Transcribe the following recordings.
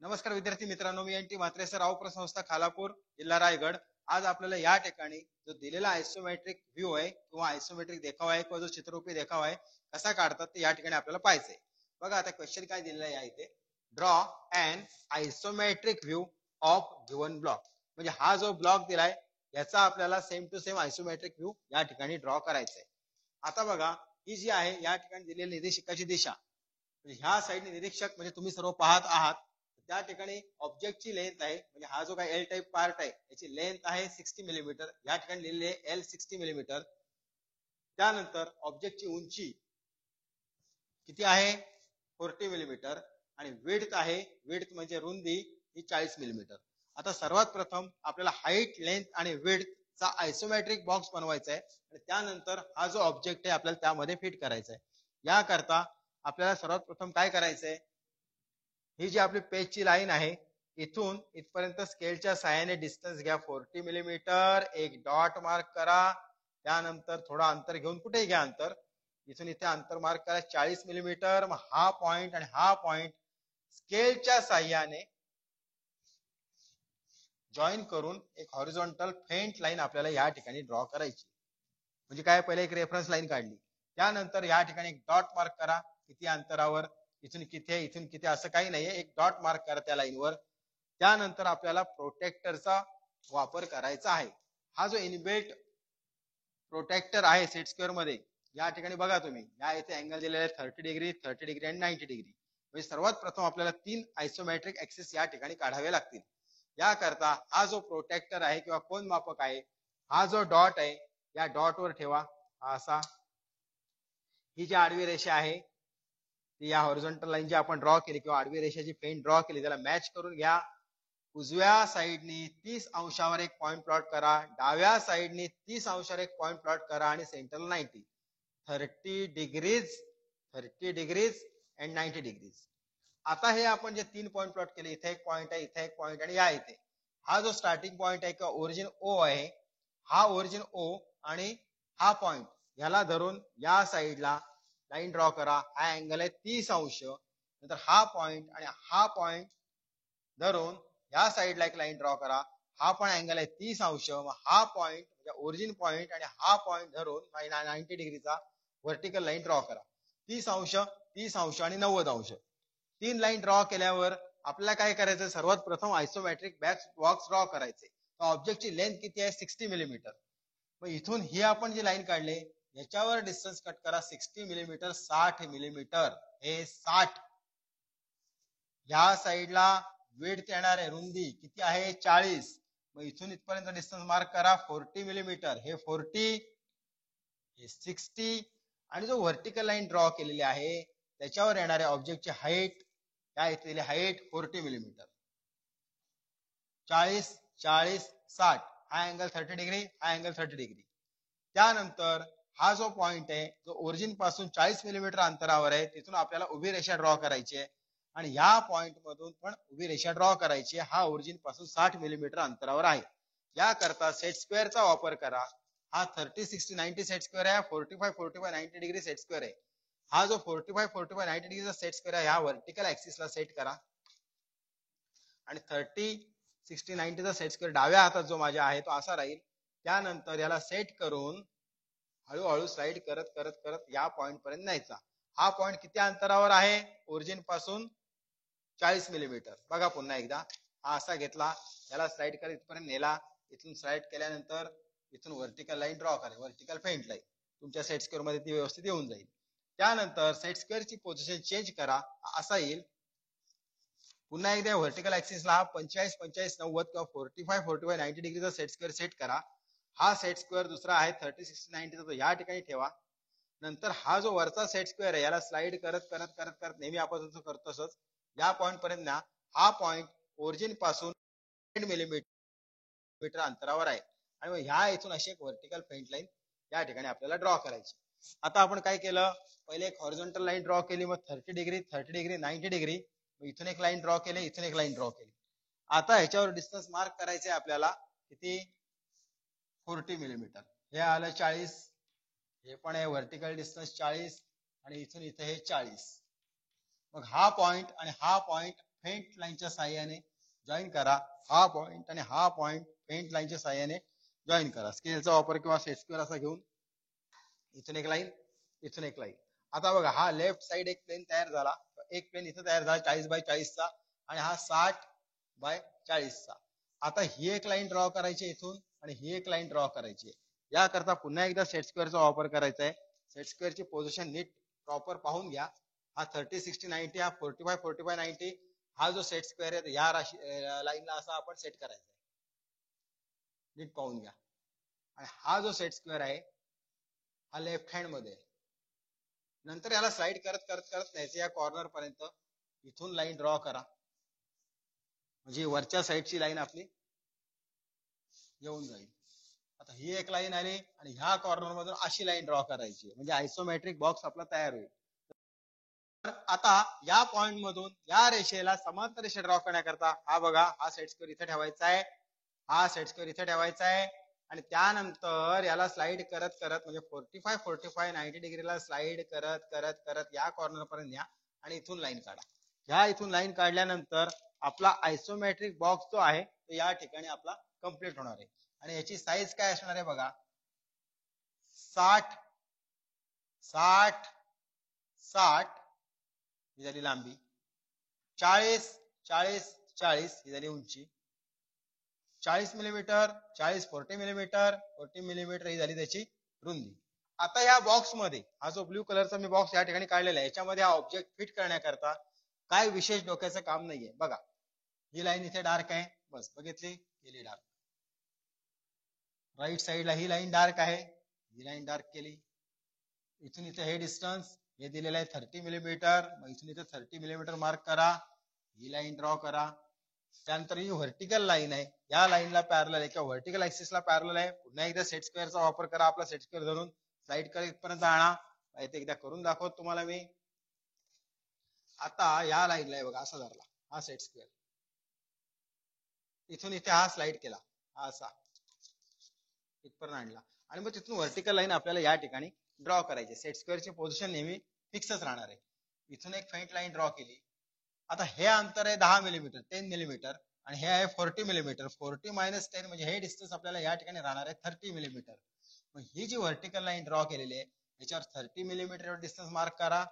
नमस्कार विद्यार्थी मित्रांनो, मी एनटी म्हात्रे सर, रावपुर संस्था, खालापूर, जिल्हा रायगड. आज आपल्याला या ठिकाणी जो दिलेला आयसोमेट्रिक व्ह्यू आहे किंवा आयसोमेट्रिक देखावा आहे किंवा जो चित्ररूपी देखावा आहे कसा काढतात ते या ठिकाणी आपल्याला पाहायचंय. बघा आता क्वेश्चन काय दिलेला आहे इथे, draw and isometric view of given block. म्हणजे हा जो ब्लॉक दिलाय याचा आपल्याला same to same isometric view या ठिकाणी ड्रॉ करायचा आहे. आता बघा ही जी आहे या ठिकाणी दिलेली निर्देशिकाची दिशा, म्हणजे ह्या साईडने निरीक्षक म्हणजे तुम्ही सर्व पाहत आहात, त्या ठिकाणी ऑब्जेक्टची लेंथ आहे, म्हणजे हा जो काय एल टाइप पार्ट आहे याची लेंथ आहे 60 मिलीमीटर. या ठिकाणी लिहिलेले एल 60 मिलीमीटर. त्यानंतर ऑब्जेक्टची उंची किती आहे 40 मिलीमीटर आणि विड्थ आहे, विड्थ म्हणजे रुंदी ही 40 मिलीमीटर. आता सर्वात प्रथम आपल्याला हाईट, लेंथ आणि विड्थ चा आयसोमेट्रिक बॉक्स बनवायचा आहे आणि त्यानंतर हा जो ऑब्जेक्ट आहे आपल्याला त्यामध्ये फिट करायचा आहे. याकरता आपल्याला सर्वात प्रथम काय करायचंय, ही जी आपली पेजची लाईन आहे इथून इथपर्यंत स्केलच्या सहाय्याने डिस्टन्स घ्या 40 मिलीमीटर. एक डॉट मार्क करा, त्यानंतर थोडा अंतर घेऊन कुठे घ्या अंतर, इथून इथे अंतर मार्क करा 40 मिलीमीटर. मग हा पॉइंट आणि हा पॉइंट स्केलच्या सहाय्याने जॉईन करून एक हॉरिझॉन्टल फेंट लाईन आपल्याला या ठिकाणी ड्रॉ करायची. म्हणजे काय, पहिले एक रेफरन्स लाईन काढली, त्यानंतर या ठिकाणी एक डॉट मार्क करा, किती अंतरावर, इथून किती आहे इथून किती असं काही नाहीये, एक डॉट मार्क करा त्या लाईनवर. त्यानंतर आपल्याला प्रोटेक्टरचा वापर करायचा आहे. हा जो इनबिल्ट प्रोटेक्टर आहे सेट स्क्वेअर मध्ये, या ठिकाणी बघा तुम्ही या इथे अँगल दिलेले 30 डिग्री, 30 डिग्री आणि 90 डिग्री. म्हणजे सर्वात प्रथम आपल्याला 3 आयसोमेट्रिक ऍक्सिस या ठिकाणी काढावे लागतील. याकरता हा जो प्रोटेक्टर आहे किंवा कोन मापक आहे, हा जो डॉट आहे या डॉट वर ठेवा. असा ही जी आडवी रेषा आहे ती या हॉरिझॉन्टल लाईन जी आपण ड्रॉ केली किंवा आडवी रेषाची पेंट ड्रॉ केली त्याला मॅच करून घ्या. उजव्या साईडनी 30 अंशावर एक पॉइंट प्लॉट करा, डाव्या साईडनी 30 अंशावर एक पॉइंट प्लॉट करा आणि सेंटरला 90, 30 डिग्रीज, 30 डिग्रीज अँड 90 डिग्रीज. आता हे आपण जे 3 पॉइंट प्लॉट केले, इथे एक पॉइंट आहे, इथे एक पॉइंट आणि या इथे हा जो स्टार्टिंग पॉइंट आहे किंवा ओरिजिन ओ आहे, हा ओरिजिन ओ आणि हा पॉइंट याला धरून या साईडला लाईन ड्रॉ करा. हा अँगल आहे 30 अंश. नंतर हा पॉइंट आणि हा पॉइंट धरून या साईडला एक लाईन ड्रॉ करा, हा पण अँगल आहे 30 अंश. हा पॉइंट म्हणजे ओरिजिन पॉइंट आणि हा पॉइंट धरून 90 डिग्रीचा व्हर्टिकल लाईन ड्रॉ करा. 30 अंश, 30 अंश आणि 90 अंश. 3 लाईन ड्रॉ केल्यावर आपल्याला काय करायचं, सर्वात प्रथम आयसोमेट्रिक बॉक्स ड्रॉ करायचे. ऑब्जेक्टची लेंथ किती आहे 60 मिलीमीटर. मग इथून ही आपण जी लाईन काढली याच्यावर डिस्टन्स कट करा 60 मिलीमीटर, 60 मिलीमीटर, हे 60. या साईडला विड्थ येणार आहे, रुंदी किती आहे 40. मग इथून इथपर्यंत डिस्टन्स मार्क करा 40 मिलीमीटर, हे 40, हे 60 आणि जो व्हर्टिकल लाईन ड्रॉ केलेली आहे त्याच्यावर येणाऱ्या ऑब्जेक्टची हाईट, या इथली हाईट 40 मिलीमीटर. 40, 40, 60, हा अँगल 30 डिग्री, हा अँगल 30 डिग्री. त्यानंतर हा जो पॉइंट आहे जो ओरिजिन पासून 40 मिलीमीटर अंतरावर आहे, तिथून आपल्याला उभी रेषा ड्रॉ करायची आहे आणि या पॉइंट मधून पण उभी रेषा ड्रॉ करायची. हा ओरिजिन पासून 60 मिलीमीटर अंतरावर आहे. याकरता सेट स्क्वेअरचा वापर करा. हा 30, 60, 90 सेट स्क्वेअर आहे, 45, 45, 90 डिग्री सेट स्क्वेअर आहे. हा जो 45, 45, 90 डिग्रीचा सेट स्क्वेअर आहे, ह्या व्हर्टिकल ऍक्सिसला सेट करा आणि 30, 60, 90 चा सेट स्क्वेअर डाव्या हातात जो माझ्या आहे तो असा राहील. त्यानंतर याला सेट करून हळूहळू स्लाइड करत करत करत या पॉइंट पर्यंत न्यायचा. हा पॉइंट किती अंतरावर आहे ओरिजिन पासून 40 मिलीमीटर. बघा पुन्हा एकदा, हा असा घेतला, याला स्लाइड करत इथपर्यंत नेला, इथून स्लाइड केल्यानंतर इथून व्हर्टिकल लाईन ड्रॉ करा, व्हर्टिकल फेंट लाईन तुमच्या सेट स्क्वेअर मध्ये ती व्यवस्थित येऊन जाईल. त्यानंतर सेट स्क्वेअरची पोझिशन चेंज करा, असा येईल. पुन्हा एकदा व्हर्टिकल ऍक्सिसला 45, 45, 90 किंवा 45, 45, 90 डिग्रीचा सेट स्क्वेअर सेट करा. हा सेट स्क्वेअर दुसरा आहे 30, 60, 90 चा, तो या ठिकाणी ठेवा. नंतर हा जो वरचा सेट स्क्वेअर आहे याला स्लाइड करत करत करत करत नेहमी आपण जसं करतो तसंच या पॉइंट पर्यंत ना. हा पॉइंट ओरिजिन पासून 100 मिलीमीटर अंतरावर आहे आणि मग ह्या इथून अशी एक व्हर्टिकल फेंट लाईन या ठिकाणी आपल्याला ड्रॉ करायची. आता आपण काय केलं, पहिले एक हॉरिझॉन्टल लाईन ड्रॉ केली, मग 30 डिग्री, 30 डिग्री, 90 डिग्री, इथून एक लाईन ड्रॉ केली, इथून एक लाईन ड्रॉ केली. आता ह्याच्यावर डिस्टन्स मार्क करायचे आपल्याला किती 40 मिलीमीटर. हे आलं 40, हे पण आहे व्हर्टिकल डिस्टन्स 40 आणि इथून इथे हे 40. मग हा पॉइंट आणि हा पॉइंट फेंट लाईनच्या साह्याने जॉईन करा. हा पॉइंट आणि हा पॉइंट फेंट लाईनच्या साह्याने जॉईन करा. स्केलचा वापर किंवा सेट स्क्वेअर असा घेऊन इथून एक लाईन, इथून एक लाईन. आता बघा हा लेफ्ट साइड एक प्लेन तयार झाला, एक प्लेन इथं तयार झाला 40x40 चा आणि हा 60x40 चा. आता ही एक लाईन ड्रॉ करायची इथून आणि ही एक लाईन ड्रॉ करायची. याकरता पुन्हा एकदा सेट स्क्वेअरचा वापर करायचा आहे. सेट स्क्वेअरची पोझिशन नीट प्रॉपर पाहून घ्या. हा 30-60-90, हा 45-45-90 हा जो सेट स्क्वेअर आहे या लाईनला असा आपण सेट करायचा आहे. नीट पाहून घ्या. आणि हा जो सेट स्क्वेअर आहे हा लेफ्ट हँड मध्ये. नंतर याला स्लाइड करत करत करत न्यायचं या कॉर्नर पर्यंत. इथून लाईन ड्रॉ करा म्हणजे वरच्या साईडची लाईन आपली येऊन जाईल. आता ही एक लाईन आली आणि ह्या कॉर्नर मधून अशी लाईन ड्रॉ करायची म्हणजे आयसोमेट्रिक बॉक्स आपला तयार होईल. आता या पॉइंट मधून या रेषेला समांतर रेषा ड्रॉ करण्याकरता हा बघा हा सेट स्क्वेअर इथे ठेवायचा आहे, हा सेट स्क्वेअर इथे ठेवायचा आहे आणि त्यानंतर याला स्लाइड करत करत म्हणजे 45-45-90 डिग्रीला स्लाइड करत करत करत या कॉर्नर पर्यंत न्या आणि इथून लाईन काढा. ह्या इथून लाईन काढल्यानंतर आपला आयसोमेट्रिक बॉक्स जो आहे तो या ठिकाणी आपला कंप्लीट होणार आहे. आणि याची साईज काय असणार आहे बघा, 60-60-60 ही झाली लांबी, 40-40-40 ही झाली उंची, 40 मिलीमीटर 40-40 मिलीमीटर 40 मिलीमीटर ही झाली त्याची रुंदी. आता या बॉक्स मध्ये हा जो ब्ल्यू कलरचा मी बॉक्स या ठिकाणी काढलेला आहे याच्यामध्ये हा ऑब्जेक्ट फिट करण्याकरता काय विशेष डोक्याचं काम नाहीये. बघा ही लाईन इथे डार्क आहे, बस बघितली, केली डार्क. राईट साईडला ही लाईन डार्क आहे, ही लाईन डार्क केली. इथून इथे हे डिस्टन्स हे दिलेलं आहे 30 मिलीमीटर, मग इथून इथे 30 मिलीमीटर मार्क करा, ही लाईन ड्रॉ करा. त्यानंतर ही व्हर्टिकल लाईन आहे, या लाईनला पॅरलल आहे किंवा व्हर्टिकल ऍक्सिसला पॅरलल आहे. पुन्हा एकदा सेट स्क्वेअरचा वापर करा, आपला सेट स्क्वेअर धरून स्लाइड कर इथपर्यंत आणा. इथे एकदा करून दाखवतो तुम्हाला मी. आता या लाईनला आहे बघा असा धरला हा सेट स्क्वेअर, इथून इथे हा स्लाइड केला, हा असा इथपर्यंत आणला आणि मग तिथून व्हर्टिकल लाईन आपल्याला या ठिकाणी ड्रॉ करायची. सेट स्क्वेअरची पोझिशन नेहमी फिक्सच राहणार आहे. इथून एक फेंट लाईन ड्रॉ केली. आता हे अंतर आहे 10 मिलीमीटर 10 मिलीमीटर आणि हे आहे 40 मिलीमीटर. 40 मायनस 10 म्हणजे हे डिस्टन्स आपल्याला या ठिकाणी राहणार आहे 30 मिलीमीटर. मग ही जी व्हर्टिकल लाईन ड्रॉ केलेली आहे याच्यावर 30 मिलीमीटर डिस्टन्स मार्क करा.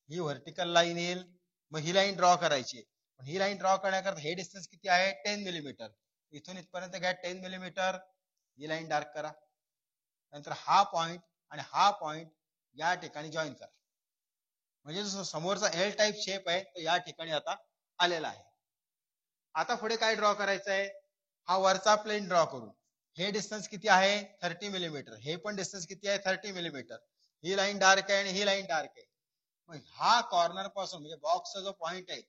ही व्हर्टिकल लाईन येईल, मग ही लाईन ड्रॉ करायची. पण ही लाईन ड्रॉ करण्याकरता हे डिस्टन्स किती आहे 10 मिलीमीटर. इथून इथपर्यंत घ्या 10 मिलीमीटर, ही लाईन डार्क करा. नंतर हा पॉइंट आणि हा पॉइंट या ठिकाणी जॉईन करा म्हणजे जो समोरचा एल टाइप शेप आहे तो या ठिकाणी आता आलेला आहे. आता पुढे काय ड्रॉ करायचं आहे, हा वरचा प्लेन ड्रॉ करू. हे डिस्टन्स किती आहे 30 मिलीमीटर, हे पण डिस्टन्स किती आहे 30 मिलीमीटर. ही लाईन डार्क आहे आणि ही लाईन डार्क आहे. मग हा कॉर्नर पासून म्हणजे बॉक्सचा जो पॉइंट आहे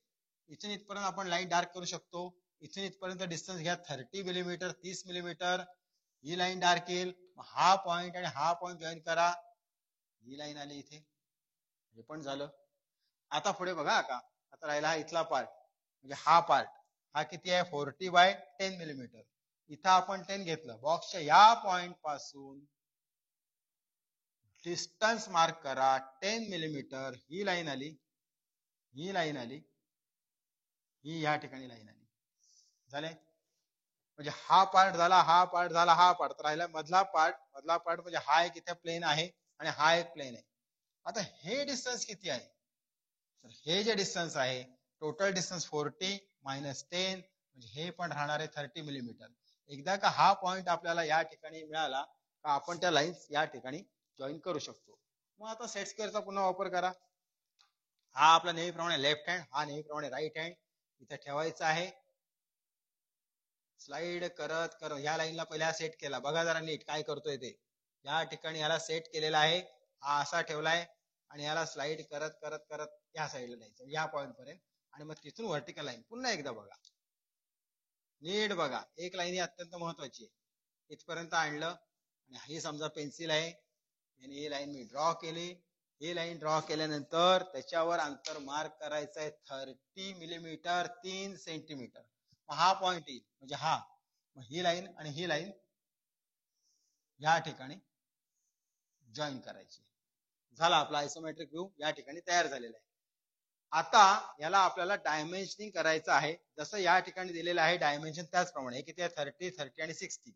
इथून इथपर्यंत आपण लाईन डार्क करू शकतो. इथून इथपर्यंत डिस्टन्स घ्या 30 मिलीमीटर 30 मिलीमीटर, ही लाईन डार्क येईल. हा पॉइंट आणि हा पॉइंट जॉईन करा, ही लाईन आली इथे, हे पण झालं. आता पुढे बघा का, आता राहिला हा इथला पार्ट म्हणजे हा पार्ट, हा किती आहे 40/10 मिलीमीटर. इथं आपण 10 घेतलं. बॉक्सच्या या पॉइंट पासून डिस्टन्स मार्क करा 10 मिलीमीटर. ही लाईन आली, ही लाईन आली, ही या ठिकाणी लाईन आली. झाले म्हणजे हा पार्ट झाला, हा पार्ट झाला, हा पार्ट राहिला मधला पार्ट. मधला पार्ट म्हणजे हा एक इथे प्लेन आहे आणि हा एक प्लेन आहे. आता हे डिस्टन्स किती आहे, तर हे जे डिस्टन्स आहे टोटल डिस्टन्स 40 मायनस 10 म्हणजे हे पण राहणार आहे 30 मिलीमीटर. एकदा का हा पॉइंट आपल्याला या ठिकाणी मिळाला का आपण त्या लाईन्स या ठिकाणी जॉईन करू शकतो. मग आता सेट स्क्वेअरचा पुन्हा वापर करा. हा आपला नेहमीप्रमाणे लेफ्ट हँड, हा नेहमीप्रमाणे राईट हँड इथे ठेवायचा आहे. स्लाइड करत करत या लाईनला पहिला सेट केला, बघा जरा नीट काय करतोय ते. या ठिकाणी याला सेट केलेला आहे, हा असा ठेवलाय आणि याला स्लाइड करत करत करत या साईडला जायचं या पॉइंट पर्यंत आणि मग तिथून व्हर्टिकल लाईन पुन्हा एकदा बघा नीट बघा. एक लाईन ही अत्यंत महत्वाची आहे. इथपर्यंत आणलं आणि ही समजा पेन्सिल आहे आणि ही लाईन मी ड्रॉ केली. ही लाईन ड्रॉ केल्यानंतर त्याच्यावर अंतर मार्क करायचं आहे 30 मिलीमीटर 3 सेंटीमीटर. हा पॉइंट येईल म्हणजे हा, मग ही लाईन आणि ही लाईन या ठिकाणी जॉईन करायची. झाला आपला आयसोमेट्रिक व्ह्यू या ठिकाणी तयार झालेला आहे. आता याला आपल्याला डायमेन्शनिंग करायचं आहे. जसं या ठिकाणी दिलेलं आहे डायमेन्शन त्याचप्रमाणे किती आहे 30 30 आणि 60.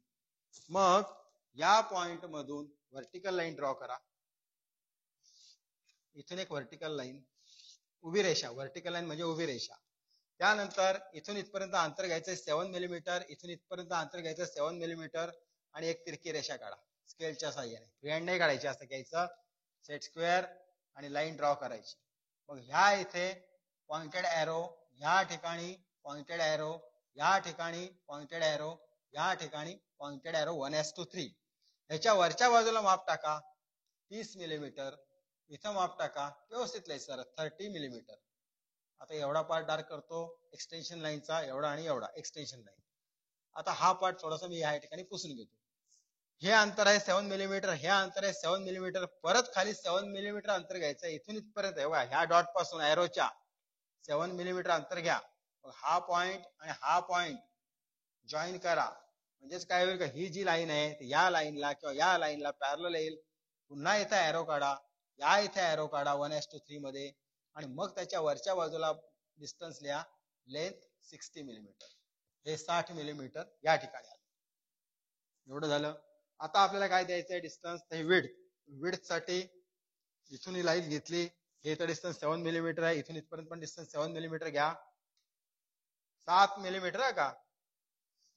मग या पॉइंट मधून व्हर्टिकल लाईन ड्रॉ करा. इथून एक व्हर्टिकल लाईन उभी रेषा, व्हर्टिकल लाईन म्हणजे उभी रेषा. त्यानंतर इथून इथपर्यंत अंतर घ्यायचं 7 मिलीमीटर, इथून इथपर्यंत अंतर घ्यायचं 7 मिलीमीटर आणि एक तिरकी रेषा काढा स्केलच्या साहाय्याने. फ्रीहँड नाही काढायची, असं घ्यायचं सेट स्क्वेअर आणि लाईन ड्रॉ करायची. मग ह्या इथे पॉइंटेड एरो, ह्या ठिकाणी पॉइंटेड एरो, या ठिकाणी पॉइंटेड एरो, या ठिकाणी पॉइंटेड एरो 1:3. ह्याच्या वरच्या बाजूला माप टाका 30 मिलीमीटर, इथं माप टाका व्यवस्थित लिहायचं सर 30 मिलीमीटर. आता एवढा पार्ट डार्क करतो एक्सटेन्शन लाईनचा, एवढा आणि एवढा एक्सटेन्शन लाईन. आता हा पार्ट थोडासा मी या ठिकाणी पुसून घेतो. हे अंतर आहे 7 मिलीमीटर, हे अंतर आहे 7 मिलीमीटर, परत खाली 7 मिलीमीटर अंतर घ्यायचं इथून इथपर्यंत. ह्या डॉट पासून एरोच्या 7 मिलीमीटर अंतर घ्या. हा पॉइंट आणि हा पॉइंट जॉईन करा. म्हणजेच काय होईल का, ही जी लाईन आहे या लाईनला किंवा या लाईनला पॅरलल येईल. पुन्हा इथे एरो काढा, या इथे एरो काढा 1:3 मध्ये आणि मग त्याच्या वरच्या बाजूला डिस्टन्स लिहा लेंथ 60 मिलीमीटर, हे 60 मिलीमीटर या ठिकाणी आलं. एवढं झालं. आता आपल्याला काय द्यायचंय डिस्टन्स, विड्थ साठी इथून ही लाईन घेतली, हे तर डिस्टन्स 7 मिलीमीटर आहे, इथून इथपर्यंत पण डिस्टन्स 7 मिलीमीटर घ्या, 7 मिलीमीटर आहे का,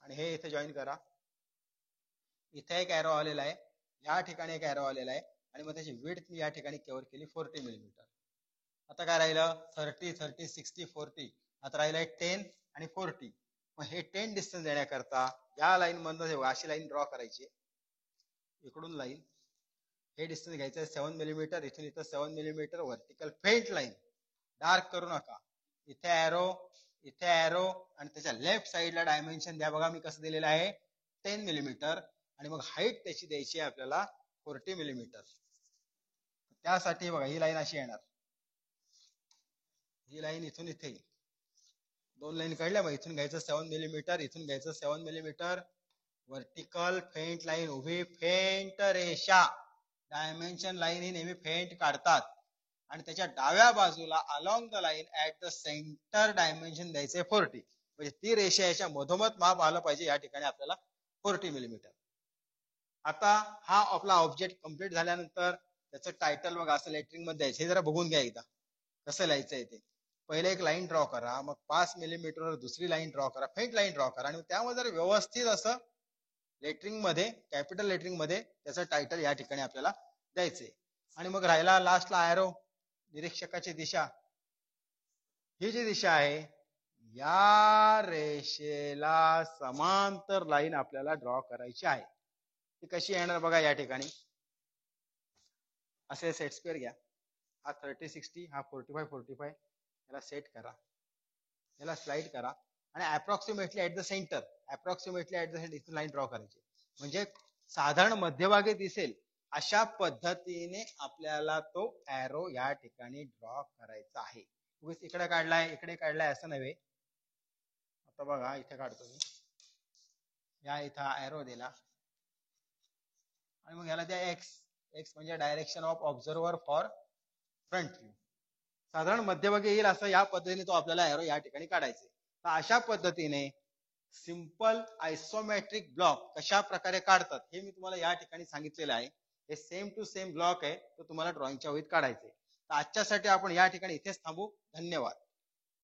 आणि हे इथे जॉईन करा. इथे एक एरो आलेला आहे, या ठिकाणी एक एरो आलेला आहे आणि मग त्याची विड्थ मी या ठिकाणी कव्हर केली 40 मिलीमीटर. आता काय राहिलं 30 30 60 40. आता राहिलंय 10 आणि 40. मग हे 10 डिस्टन्स देण्याकरता या लाईन मधनं अशी लाईन ड्रॉ करायची, इकडून लाईन, हे डिस्टन्स घ्यायचं 7 मिलीमीटर, इथून इथं 7 millimetre vertical faint line, dark करू नका. इथे एरो, इथे एरो आणि त्याच्या लेफ्ट साईडला डायमेन्शन द्या. बघा मी कसं दिलेलं आहे 10 मिलीमीटर आणि मग हाईट त्याची द्यायची आहे आपल्याला 40 मिलीमीटर. त्यासाठी बघा ही लाईन अशी येणार, ही लाईन इथून इथे, दोन लाईन काढल्या. मग इथून घ्यायचं 7 मिलीमीटर, इथून घ्यायचं 7 मिलीमीटर, व्हर्टिकल फेंट लाईन, उभी फेंट रेषा. डायमेन्शन लाईन ही नेहमी फेंट काढतात आणि त्याच्या डाव्या बाजूला along the line at the centre dimension द्यायचे 40. म्हणजे ती रेषा याच्या मधोमध माप आलं पाहिजे या ठिकाणी आपल्याला 40 मिलीमीटर. आता हा आपला ऑब्जेक्ट कम्प्लीट झाल्यानंतर त्याचं टायटल बघा असं लेटरिंग मध्ये द्यायचं. हे जरा बघून घ्या एकदा कसं लिहायचंय ते. पहिले एक लाईन ड्रॉ करा, मग 5 मिलीमीटरवर दुसरी लाईन ड्रॉ करा, फेंट लाईन ड्रॉ करा आणि त्यामध्ये जर व्यवस्थित असं लेटरिंग मध्ये, कॅपिटल लेटरिंग मध्ये त्याचं टायटल या ठिकाणी आपल्याला द्यायचंय. आणि मग राहिला लास्टला एरो, निरीक्षकाची दिशा. ही जी दिशा आहे या रेषेला समांतर लाईन आपल्याला ड्रॉ करायची आहे. ती कशी येणार बघा या ठिकाणी. असे सेट स्क्वेअर घ्या, हा 30 60, हा 45 45, याला सेट करा, याला स्लाइड करा आणि approximately at the centre, approximately at the centre इथून लाईन ड्रॉ करायची. म्हणजे साधारण मध्यभागी दिसेल अशा पद्धतीने आपल्याला तो एरो या ठिकाणी ड्रॉ करायचा आहे. इकडे काढलाय इकडे काढलाय असं नव्हे. आता बघा इथे काढतो मी, या इथं एरो दिला आणि मग याला द्या एक्स. एक्स म्हणजे direction of observer for front view. साधारण मध्यभागी येईल असं या पद्धतीने तो आपल्याला एरो या ठिकाणी काढायचा. तर अशा पद्धतीने सिंपल आयसोमेट्रिक ब्लॉक कशा प्रकारे काढतात हे मी तुम्हाला या ठिकाणी सांगितलेलं आहे. हे सेम टू सेम ब्लॉक आहे, तो तुम्हाला ड्रॉइंगच्या वहीत काढायचे. तर आजच्यासाठी आपण या ठिकाणी इथेच थांबू. धन्यवाद.